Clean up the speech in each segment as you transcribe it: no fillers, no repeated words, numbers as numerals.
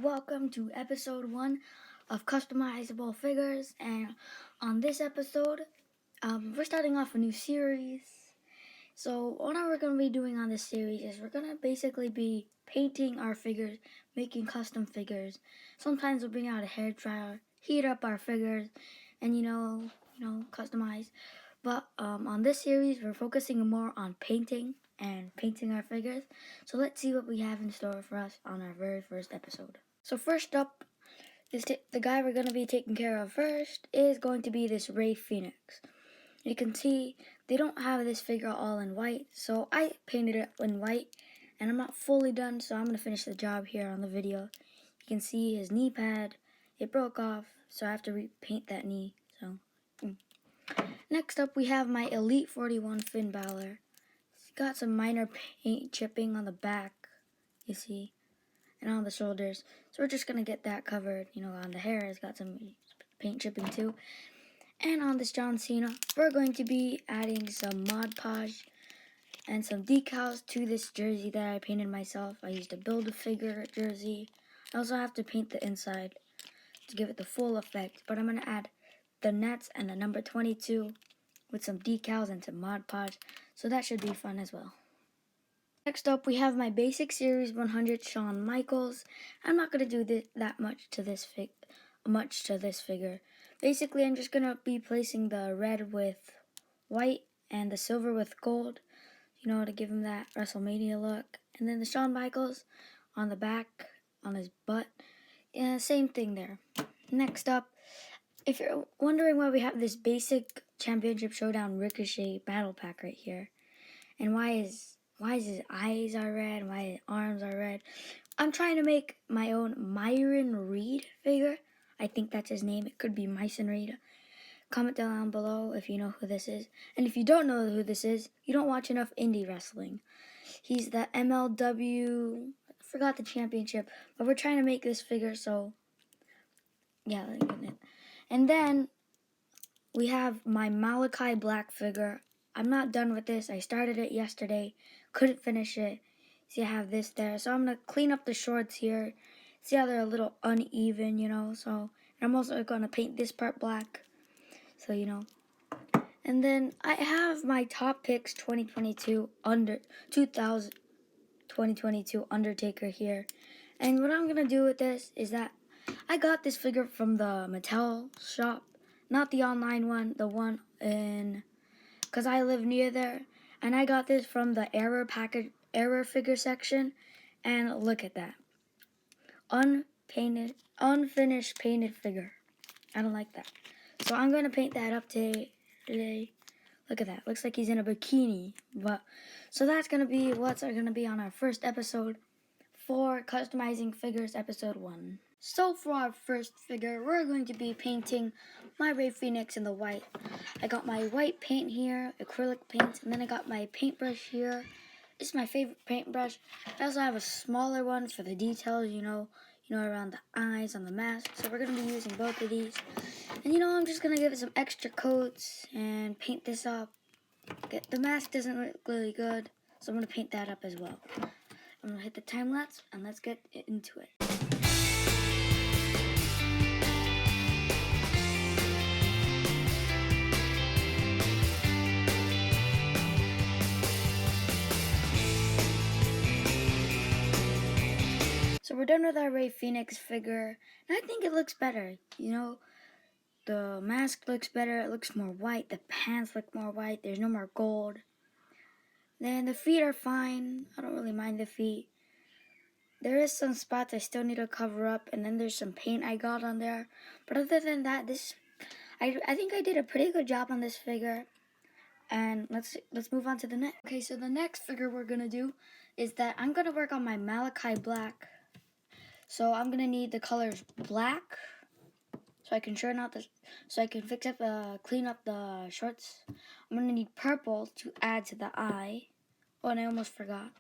welcome to episode 1 of Customizable Figures. And on this episode, we're starting off a new series. So what we're going to be doing on this series is we're going to basically be painting our figures, making custom figures. Sometimes we'll bring out a hair dryer, heat up our figures, and customize. But on this series, we're focusing more on painting our figures. So let's see what we have in store for us on our very first episode. So first up, the guy we're going to be taking care of first is going to be this Ray Phoenix. You can see they don't have this figure all in white, so I painted it in white, and I'm not fully done, so I'm going to finish the job here on the video. You can see his knee pad, it broke off, so I have to repaint that knee. Next up, we have my Elite 41 Finn Balor. It's got some minor paint chipping on the back, you see, and on the shoulders. So we're just going to get that covered, on the hair. It's got some paint chipping too. And on this John Cena, we're going to be adding some Mod Podge and some decals to this jersey that I painted myself. I used a Build-A-Figure jersey. I also have to paint the inside to give it the full effect. But I'm going to add the nets and the number 22 with some decals and some Mod Podge. So that should be fun as well. Next up, we have my Basic Series 100 Shawn Michaels. I'm not going to do that much to this figure. Basically, I'm just going to be placing the red with white and the silver with gold, to give him that WrestleMania look. And then the Shawn Michaels on the back, on his butt. Yeah, same thing there. Next up, if you're wondering why we have this Basic Championship Showdown Ricochet battle pack right here, and why his eyes are red, why his arms are red, I'm trying to make my own Myron Reed figure. I think that's his name. It could be Myson Reed. Comment down below if you know who this is. And if you don't know who this is, you don't watch enough indie wrestling. He's the MLW, I forgot the championship, but we're trying to make this figure, so yeah. And then we have my Malachi Black figure. I'm not done with this. I started it yesterday, couldn't finish it. See, I have this there. So I'm going to clean up the shorts here. See how they're a little uneven, so. And I'm also going to paint this part black. So, And then I have my Top Picks 2022 Undertaker here. And what I'm going to do with this is that I got this figure from the Mattel shop. Not the online one, the one in, because I live near there. And I got this from the error figure section. And look at that. Unfinished painted figure. I don't like that. So I'm going to paint that up today. Look at that. Looks like he's in a bikini. So that's going to be what's going to be on our first episode for Customizing Figures episode 1. So for our first figure, we're going to be painting my Ray Phoenix in the white. I got my white paint here, acrylic paint, and then I got my paintbrush here. This is my favorite paintbrush. I also have a smaller one for the details, around the eyes on the mask. So we're going to be using both of these. And I'm just going to give it some extra coats and paint this up. The mask doesn't look really good, so I'm going to paint that up as well. I'm going to hit the time lapse and let's get into it. So we're done with our Ray Phoenix figure, and I think it looks better, The mask looks better, it looks more white, the pants look more white, there's no more gold. Then the feet are fine, I don't really mind the feet. There is some spots I still need to cover up, and then there's some paint I got on there. But other than that, I think I did a pretty good job on this figure. And let's move on to the next. Okay, so the next figure we're going to do is that I'm going to work on my Malachi Black. So I'm going to need the colors black, so I can clean up the shorts. I'm going to need purple to add to the eye. Oh, and I almost forgot.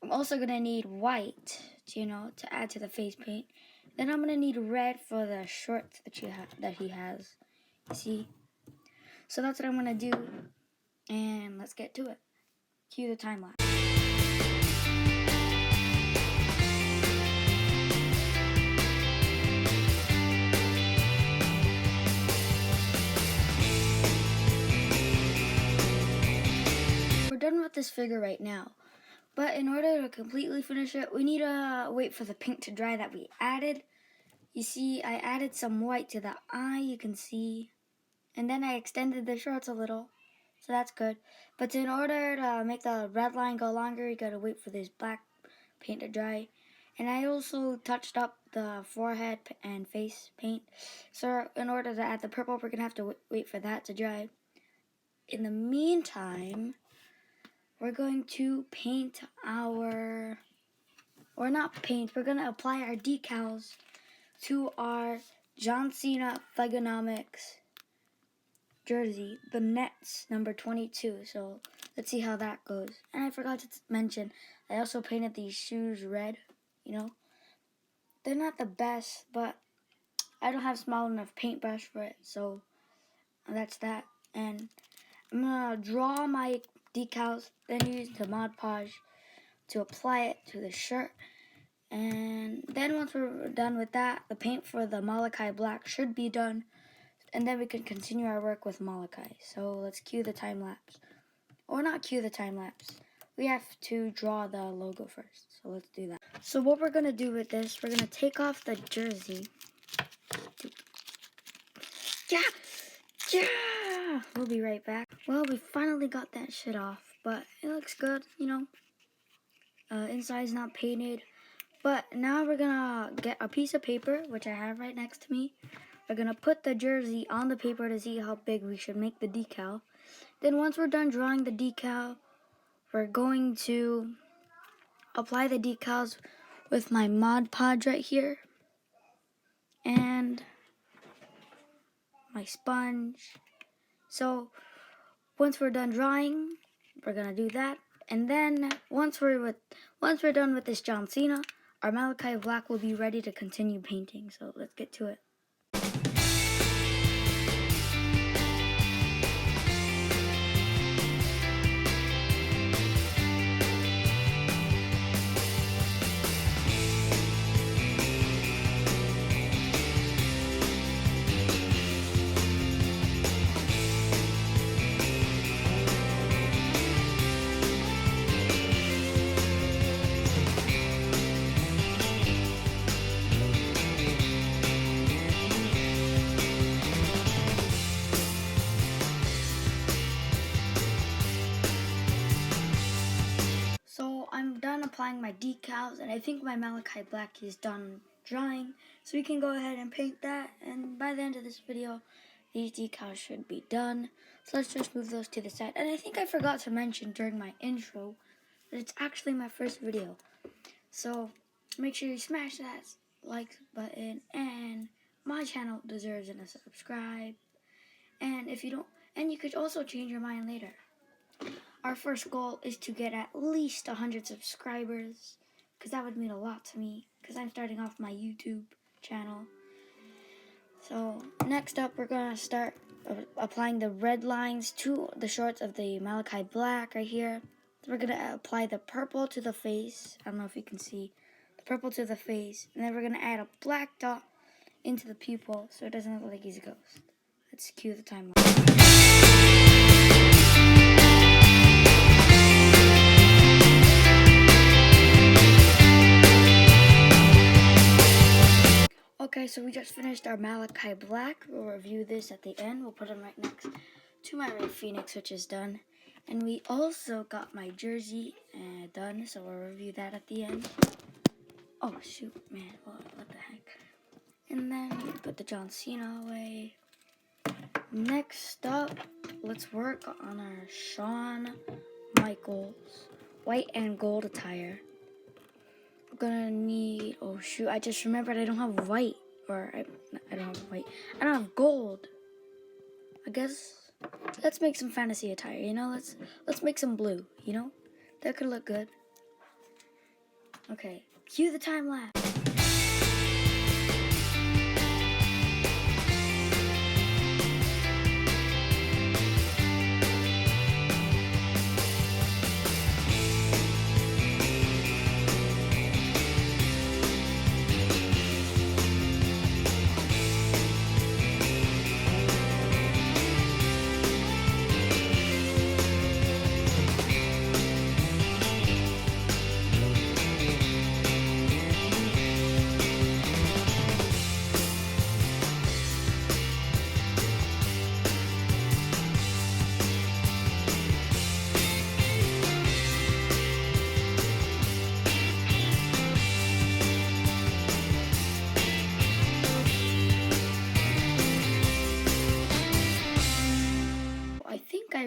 I'm also going to need white, to add to the face paint. Then I'm going to need red for the shorts that he has. You see? So that's what I'm going to do. And let's get to it. Cue the time lapse. this figure right now. But in order to completely finish it, we need to wait for the paint to dry that we added. You see, I added some white to the eye, you can see. And then I extended the shorts a little. So that's good. But in order to make the red line go longer, you gotta wait for this black paint to dry. And I also touched up the forehead and face paint. So in order to add the purple, we're gonna have to wait for that to dry. In the meantime, we're going to paint we're gonna apply our decals to our John Cena Thugonomics jersey, the Nets number 22. So let's see how that goes. And I forgot to mention, I also painted these shoes red. They're not the best, but I don't have small enough paintbrush for it, so that's that. And I'm gonna draw my decals, then use the Mod Podge to apply it to the shirt. And then once we're done with that, the paint for the Malachi Black should be done. And then we can continue our work with Malachi. So let's cue the time lapse. Or not cue the time lapse. We have to draw the logo first. So let's do that. So what we're going to do with this, we're going to take off the jersey. Yeah! We'll be right back. Well, we finally got that shit off. But it looks good, Inside's not painted. But now we're going to get a piece of paper, which I have right next to me. We're going to put the jersey on the paper to see how big we should make the decal. Then once we're done drawing the decal, we're going to apply the decals with my Mod Podge right here. And my sponge. So once we're done drawing, we're going to do that. And then once we're done with this John Cena, our Malachi Black will be ready to continue painting. So let's get to it. So I'm done applying my decals, and I think my Malachi Black is done drying. So we can go ahead and paint that, and by the end of this video, these decals should be done. So let's just move those to the side. And I think I forgot to mention during my intro that it's actually my first video. So make sure you smash that like button, and my channel deserves a subscribe. And if you don't, and you could also change your mind later. Our first goal is to get at least 100 subscribers, because that would mean a lot to me, because I'm starting off my YouTube channel. So next up, we're going to start applying the red lines to the shorts of the Malachi Black right here. So we're going to apply the purple to the face. I don't know if you can see. The purple to the face. And then we're going to add a black dot into the pupil so it doesn't look like he's a ghost. Let's cue the timeline. Okay, so we just finished our Malachi Black. We'll review this at the end. We'll put them right next to my Red Phoenix, which is done. And we also got my jersey done, so we'll review that at the end. Oh, shoot, man, what the heck. And then we put the John Cena away. Next up, let's work on our Shawn Michaels white and gold attire. We're gonna need, oh shoot, I just remembered I don't have white, or I don't have white, I don't have gold. I guess let's make some fantasy attire, let's make some blue, that could look good. Okay, cue the time lapse.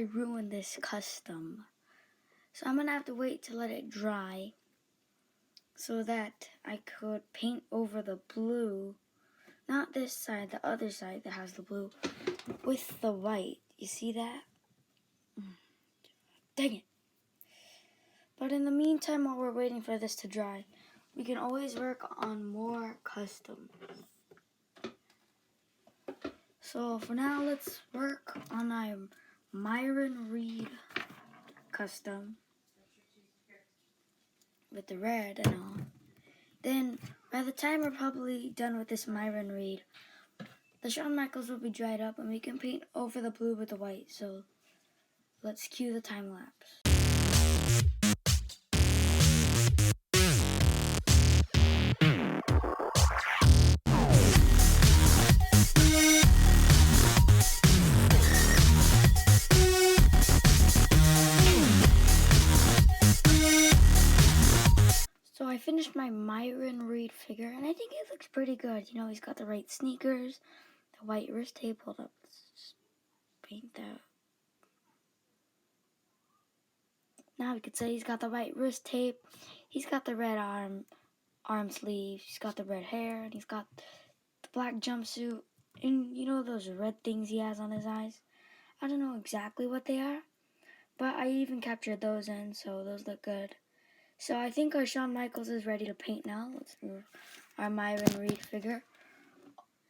I ruined this custom. So I'm gonna have to wait to let it dry so that I could paint over the blue. Not this side, the other side that has the blue with the white. You see that? Dang it. But in the meantime, while we're waiting for this to dry, we can always work on more customs. So for now, let's work on our Myron Reed custom with the red and all. Then, by the time we're probably done with this Myron Reed, the Shawn Michaels will be dried up and we can paint over the blue with the white. So let's cue the time lapse. So I finished my Myron Reed figure, and I think it looks pretty good. You know, he's got the right sneakers, the white wrist tape. Hold up, let's just paint that. Now we could say he's got the white wrist tape. He's got the red arm sleeve. He's got the red hair, and he's got the black jumpsuit. And you know those red things he has on his eyes? I don't know exactly what they are, but I even captured those in, so those look good. So I think our Shawn Michaels is ready to paint now. Let's move our Myron Reed figure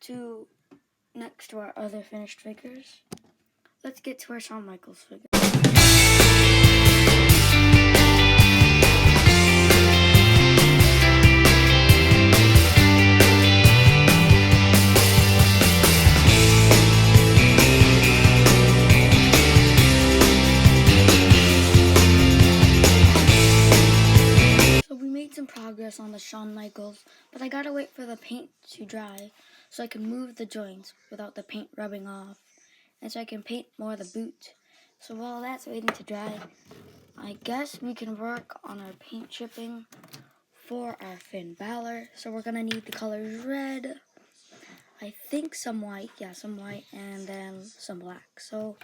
to next to our other finished figures. Let's get to our Shawn Michaels figure. Some progress on the Shawn Michaels, but I gotta wait for the paint to dry so I can move the joints without the paint rubbing off, and so I can paint more of the boot. So while that's waiting to dry, I guess we can work on our paint chipping for our Finn Balor. So we're gonna need the colors red, I think some white, and then some black. So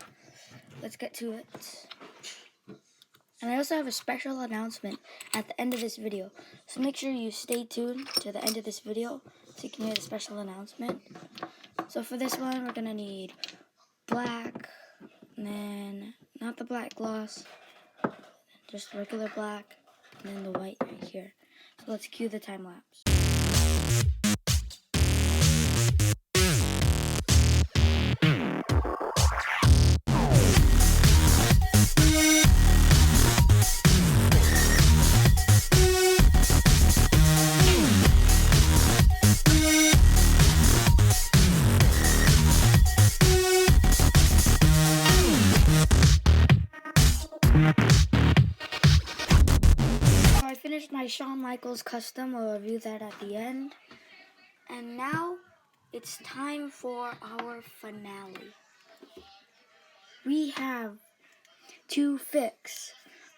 let's get to it. And I also have a special announcement at the end of this video. So make sure you stay tuned to the end of this video so you can hear the special announcement. So for this one, we're going to need black, and then not the black gloss, just regular black, and then the white right here. So let's cue the time lapse. My Shawn Michaels custom. I'll review that at the end. And now it's time for our finale. We have to fix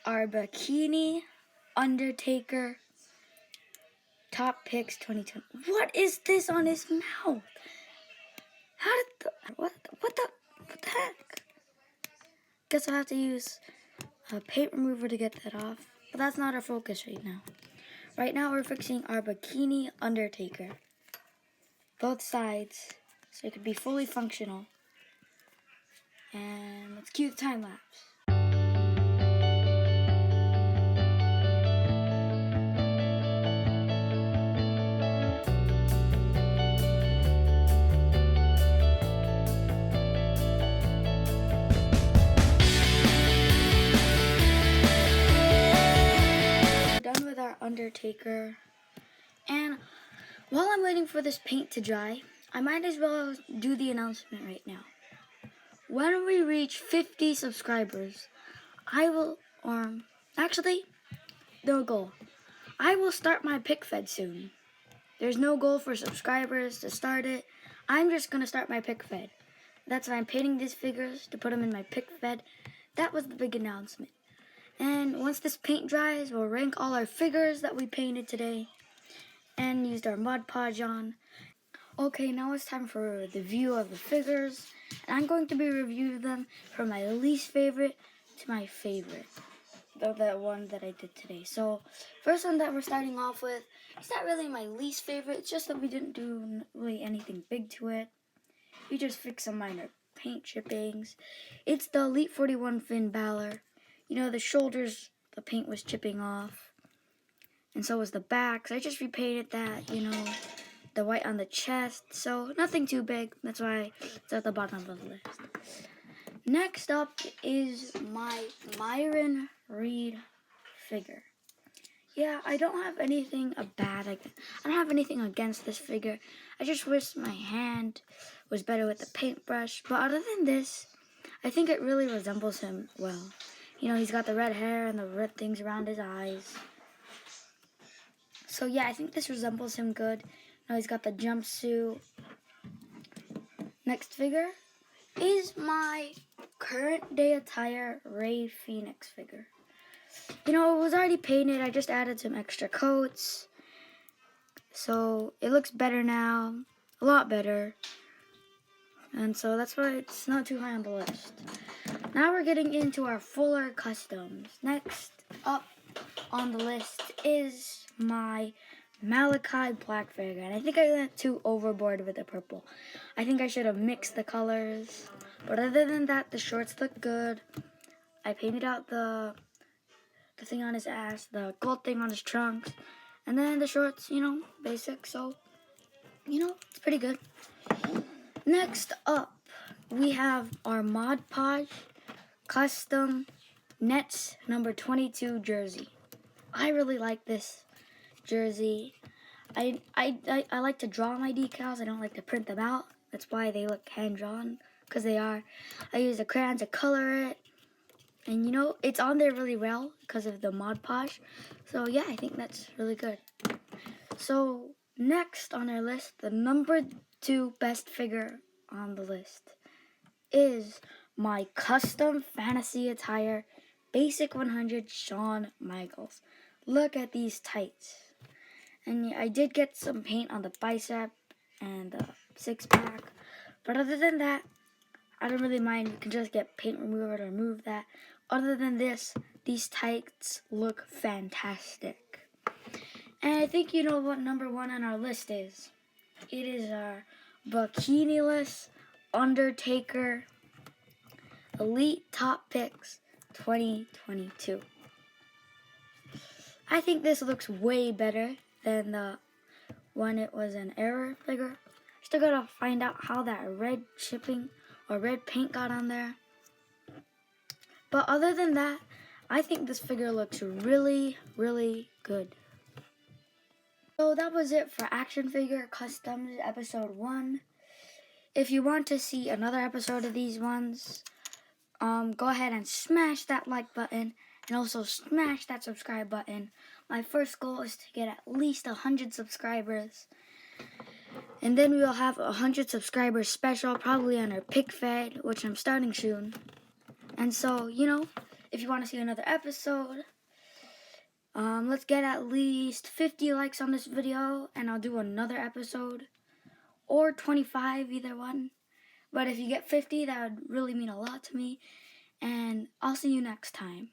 our Bikini Undertaker Top Picks 2020. What is this on his mouth? How did what the heck? Guess I'll have to use a paint remover to get that off. But that's not our focus right now. Right now we're fixing our Bikini Undertaker. Both sides, so it could be fully functional. And let's cue the time lapse. Undertaker, and while I'm waiting for this paint to dry, I might as well do the announcement right now. When we reach 50 subscribers, I will, actually, no goal. I will start my pick fed soon. There's no goal for subscribers to start it. I'm just gonna start my pick fed. That's why I'm painting these figures to put them in my pick fed. That was the big announcement. And once this paint dries, we'll rank all our figures that we painted today and used our Mod Podge on. Okay, now it's time for the view of the figures, and I'm going to be reviewing them from my least favorite to my favorite. The one that I did today. So, first one that we're starting off with, it's not really my least favorite, it's just that we didn't do really anything big to it. We just fixed some minor paint chippings. It's the Elite 41 Finn Balor. You know, the shoulders, the paint was chipping off, and so was the back. So I just repainted that, you know, the white on the chest. So nothing too big. That's why it's at the bottom of the list. Next up is my Myron Reed figure. Yeah, I don't have anything bad. I don't have anything against this figure. I just wish my hand was better with the paintbrush. But other than this, I think it really resembles him well. You know, he's got the red hair and the red things around his eyes. So yeah, I think this resembles him good. Now he's got the jumpsuit. Next figure is my current day attire Ray Phoenix figure. You know, it was already painted. I just added some extra coats. So it looks better now. A lot better. And so that's why it's not too high on the list. Now we're getting into our fuller customs. Next up on the list is my Malachi black figure. And I think I went too overboard with the purple. I think I should have mixed the colors. But other than that, the shorts look good. I painted out the thing on his ass, the gold thing on his trunks, and then the shorts, you know, basic. So, you know, it's pretty good. Next up, we have our Mod Podge custom Nets number 22 jersey. I really like this jersey. I like to draw my decals. I don't like to print them out. That's why they look hand-drawn, because they are. I use a crayon to color it. And you know, it's on there really well because of the Mod Podge. So yeah, I think that's really good. So next on our list, the number 2 best figure on the list is my custom fantasy attire Basic 100 Shawn Michaels. Look at these tights. And I did get some paint on the bicep and the 6-pack. But other than that, I don't really mind. You can just get paint remover to remove that. Other than this, these tights look fantastic. And I think you know what number 1 on our list is. It is our Bikiniless Undertaker Elite Top Picks 2022. I think this looks way better than the one it was an error figure. Still gotta find out how that red chipping or red paint got on there. But other than that, I think this figure looks really, really good. So that was it for Action Figure Customs Episode 1. If you want to see another episode of these ones, go ahead and smash that like button and also smash that subscribe button. My first goal is to get at least 100 subscribers. And then we will have 100 subscribers special, probably on our pick fed, which I'm starting soon. And so, you know, if you want to see another episode, let's get at least 50 likes on this video, and I'll do another episode. Or 25, either one. But if you get 50, that would really mean a lot to me. And I'll see you next time.